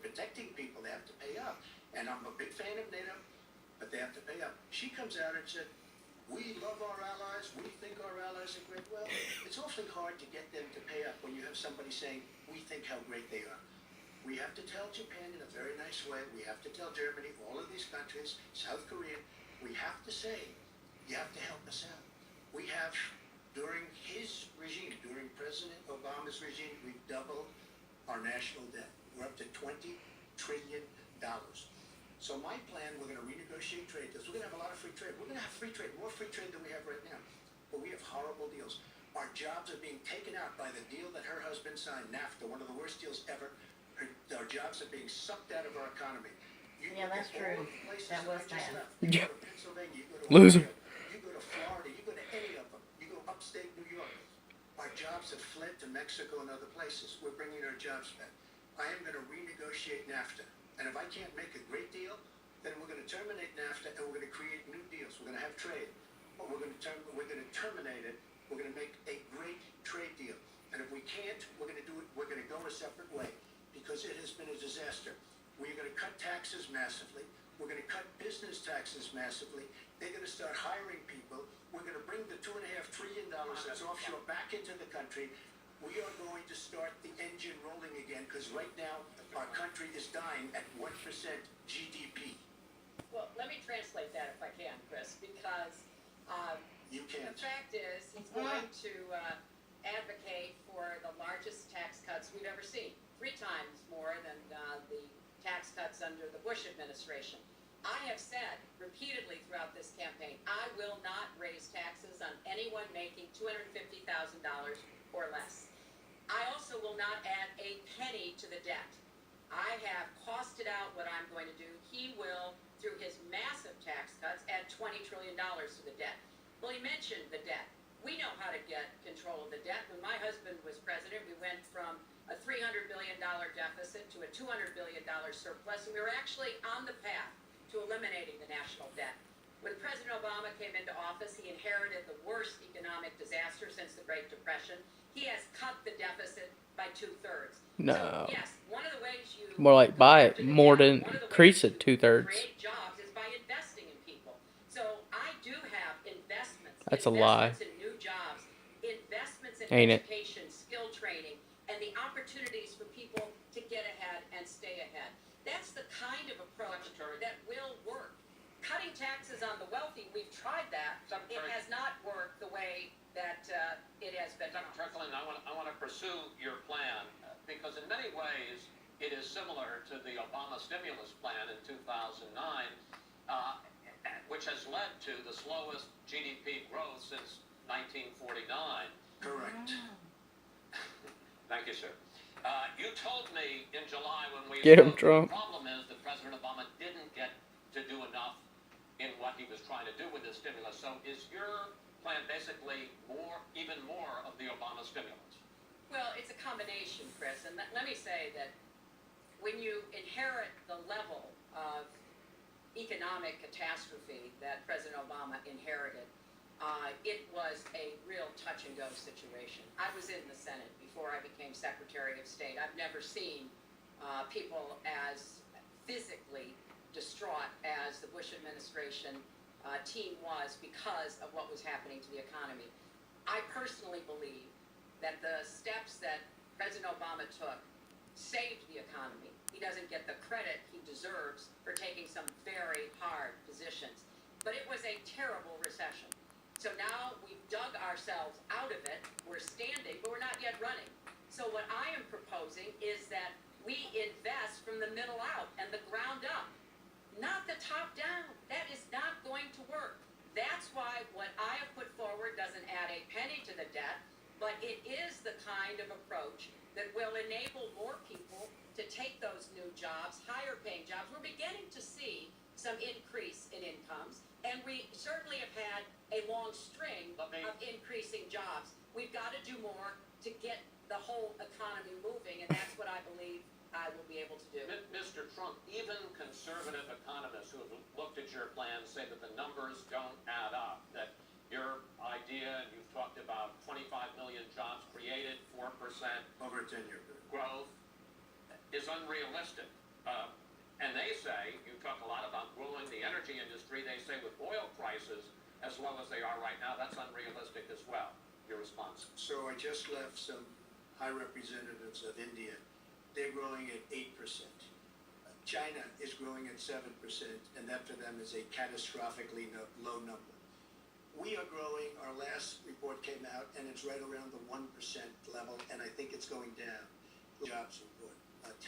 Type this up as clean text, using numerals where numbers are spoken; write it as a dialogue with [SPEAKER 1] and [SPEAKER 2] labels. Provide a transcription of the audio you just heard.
[SPEAKER 1] protecting people, they have to pay up. And I'm a big fan of NATO, but they have to pay up. She comes out and said, we love our allies, we think our allies are great. Well, it's awfully hard to get them to pay up when you have somebody saying, we think how great they are. We have to tell Japan in a very nice way, we have to tell Germany, all of these countries, South Korea, we have to say, you have to help us out. We have, during his regime, during President Obama's regime, we've doubled our national debt. We're up to $20 trillion. So my plan, we're going to renegotiate trade deals. We're going to have a lot of free trade. We're going to have free trade, more free trade than we have right now. But we have horrible deals. Our jobs are being taken out by the deal that her husband signed, NAFTA, one of the worst deals ever. Our jobs are being sucked out of our economy.
[SPEAKER 2] Yeah, that's true. That was bad.
[SPEAKER 1] You go to Pennsylvania, you go to
[SPEAKER 3] Loser.
[SPEAKER 1] Ohio, you go to Florida, you go to any of them. You go upstate New York. Our jobs have fled to Mexico and other places. We're bringing our jobs back. I am going to renegotiate NAFTA. And if I can't make a great deal, then we're going to terminate NAFTA and we're going to create new deals. We're going to have trade. But we're going to terminate it. We're going to make a great trade deal. And if we can't, we're going to do it. We're going to go a separate way because it has been a disaster. We're going to cut taxes massively. We're going to cut business taxes massively. They're going to start hiring people. We're going to bring the $2.5 trillion that's offshore back into the country. We are going to start the engine rolling again because right now our country is dying at 1% GDP.
[SPEAKER 4] Well, let me translate that if I can, Chris, because
[SPEAKER 1] You can't.
[SPEAKER 4] the fact is he's going to advocate for the largest tax cuts we've ever seen, 3 times more than the tax cuts under the Bush administration. I have said repeatedly throughout this campaign, I will not raise taxes on anyone making $250,000 or less. I also will not add a penny to the debt. I have costed out what I'm going to do. He will, through his massive tax cuts, add $20 trillion to the debt. Well, he mentioned the debt. We know how to get control of the debt. When my husband was president, we went from a $300 billion deficit to a $200 billion surplus, and we were actually on the path to eliminating the national debt. When President Obama came into office, he inherited the worst economic disaster since the Great Depression. He has cut the deficit by 2/3.
[SPEAKER 3] No.
[SPEAKER 4] So, yes, one of the ways you
[SPEAKER 3] More like buy it
[SPEAKER 4] go after the
[SPEAKER 3] more
[SPEAKER 4] debt,
[SPEAKER 3] than
[SPEAKER 4] one of the
[SPEAKER 3] increase
[SPEAKER 4] ways
[SPEAKER 3] it
[SPEAKER 4] you
[SPEAKER 3] 2/3.
[SPEAKER 4] create jobs is by investing in people. So I do have investments.
[SPEAKER 3] That's a lie.
[SPEAKER 4] Investments in new jobs, investments in
[SPEAKER 3] Ain't it?
[SPEAKER 4] education, skill training, and the opportunities for people to get ahead and stay ahead. That's the kind of approach that will work. Cutting taxes on the wealthy, we've tried that. It has not worked the way that it has been.
[SPEAKER 5] Secretary Clinton, I want to pursue your plan because in many ways it is similar to the Obama stimulus plan in 2009, which has led to the slowest GDP growth since 1949.
[SPEAKER 1] Correct.
[SPEAKER 5] Thank you, sir. You told me in July when we
[SPEAKER 3] Get him,
[SPEAKER 5] spoke,
[SPEAKER 3] Trump.
[SPEAKER 5] the problem is that President Obama didn't get to do enough in what he was trying to do with his stimulus. So is your plan basically even more of the Obama stimulus?
[SPEAKER 4] Well, it's a combination, Chris. And let me say that when you inherit the level of economic catastrophe that President Obama inherited, it was a real touch-and-go situation. I was in the Senate before I became Secretary of State. I've never seen people as physically distraught as the Bush administration team was because of what was happening to the economy. I personally believe that the steps that President Obama took saved the economy. He doesn't get the credit he deserves for taking some very hard positions. But it was a terrible recession. So now we've dug ourselves out of it. We're standing, but we're not yet running. So what I am proposing is that we invest from the middle out and the ground up, not the top down. That is not going to work. That's why what I have put forward doesn't add a penny to the debt, but it is the kind of approach that will enable more people to take those new jobs, higher paying jobs. We're beginning to see some increase in incomes, and we certainly have had a long string of increasing jobs. We've got to do more to get the whole economy moving, and that's what I believe I will be able to do.
[SPEAKER 5] Mr. Trump, even conservative economists who have looked at your plan say that the numbers don't add up, that your idea, and you've talked about 25 million jobs created, 4%
[SPEAKER 1] Over a 10-year period.
[SPEAKER 5] growth, is unrealistic. And they say, you talk a lot about growing the energy industry, they say with oil prices as low as they are right now, that's unrealistic as well. Your response?
[SPEAKER 1] So I just left some high representatives of India. They're growing at 8%. China is growing at 7%, and that for them is a catastrophically low number. We are growing, our last report came out, and it's right around the 1% level, and I think it's going down. Jobs report, terrible.